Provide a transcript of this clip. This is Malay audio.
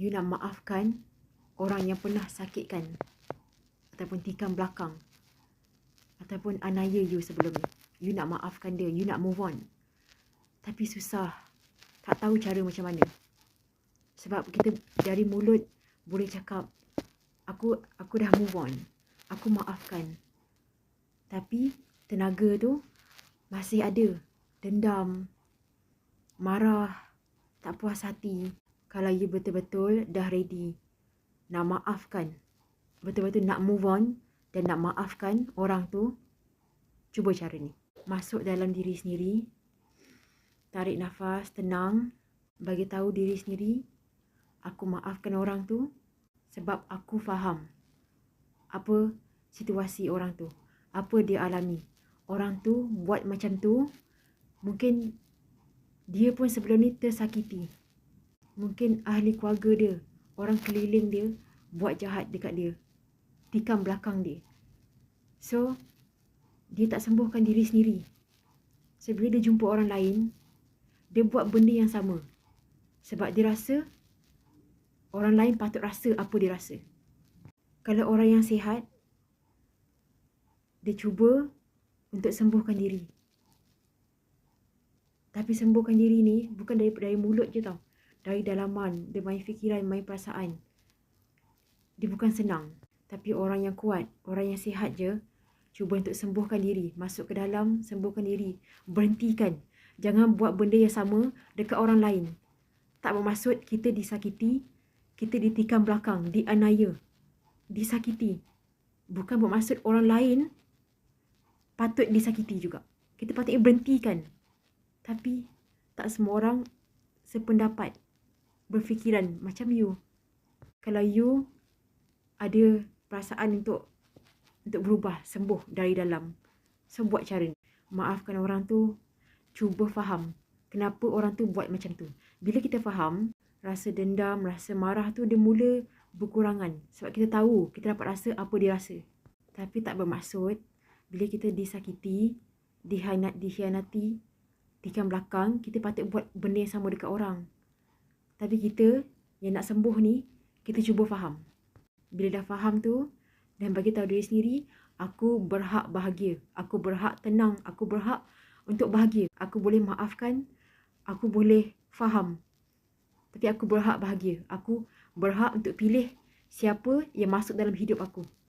you nak maafkan orang yang pernah sakitkan ataupun tikam belakang ataupun aniaya you sebelum ni. You nak maafkan dia, you nak move on. Tapi susah. Tak tahu cara macam mana. Sebab kita dari mulut boleh cakap, aku dah move on. Aku maafkan. Tapi tenaga tu masih ada. Dendam, marah, tak puas hati. Kalau you betul-betul dah ready nak maafkan, betul-betul nak move on dan nak maafkan orang tu, cuba cara ni. Masuk dalam diri sendiri, tarik nafas, tenang, bagi tahu diri sendiri, aku maafkan orang tu sebab aku faham apa situasi orang tu, apa dia alami. Orang tu buat macam tu, mungkin dia pun sebelum ni tersakiti. Mungkin ahli keluarga dia, orang keliling dia buat jahat dekat dia, tikam belakang dia. So, dia tak sembuhkan diri sendiri. So, bila dia jumpa orang lain, dia buat benda yang sama. Sebab dia rasa orang lain patut rasa apa dia rasa. Kalau orang yang sihat, dia cuba untuk sembuhkan diri. Tapi sembuhkan diri ni bukan dari mulut je tau. Dari dalaman, dia main fikiran, main perasaan. Dia bukan senang. Tapi orang yang kuat, orang yang sihat je, cuba untuk sembuhkan diri. Masuk ke dalam, sembuhkan diri. Berhentikan. Jangan buat benda yang sama dekat orang lain. Tak bermaksud kita disakiti, kita ditikam belakang, dianiaya, disakiti. Bukan bermaksud orang lain patut disakiti juga. Kita patutnya berhentikan. Tapi tak semua orang sependapat, berfikiran macam you. Kalau you ada perasaan untuk berubah, sembuh dari dalam, so buat cara ni. Maafkan orang tu, cuba faham kenapa orang tu buat macam tu. Bila kita faham, rasa dendam, rasa marah tu dia mula berkurangan. Sebab kita tahu, kita dapat rasa apa dia rasa. Tapi tak bermaksud bila kita disakiti, dikhianati, tikam belakang, kita patut buat benda yang sama dekat orang. Tapi kita yang nak sembuh ni, kita cuba faham. Bila dah faham tu, dan bagi tahu diri sendiri, aku berhak bahagia, aku berhak tenang, aku berhak untuk bahagia. Aku boleh maafkan, aku boleh faham. Tapi aku berhak bahagia. Aku berhak untuk pilih siapa yang masuk dalam hidup aku.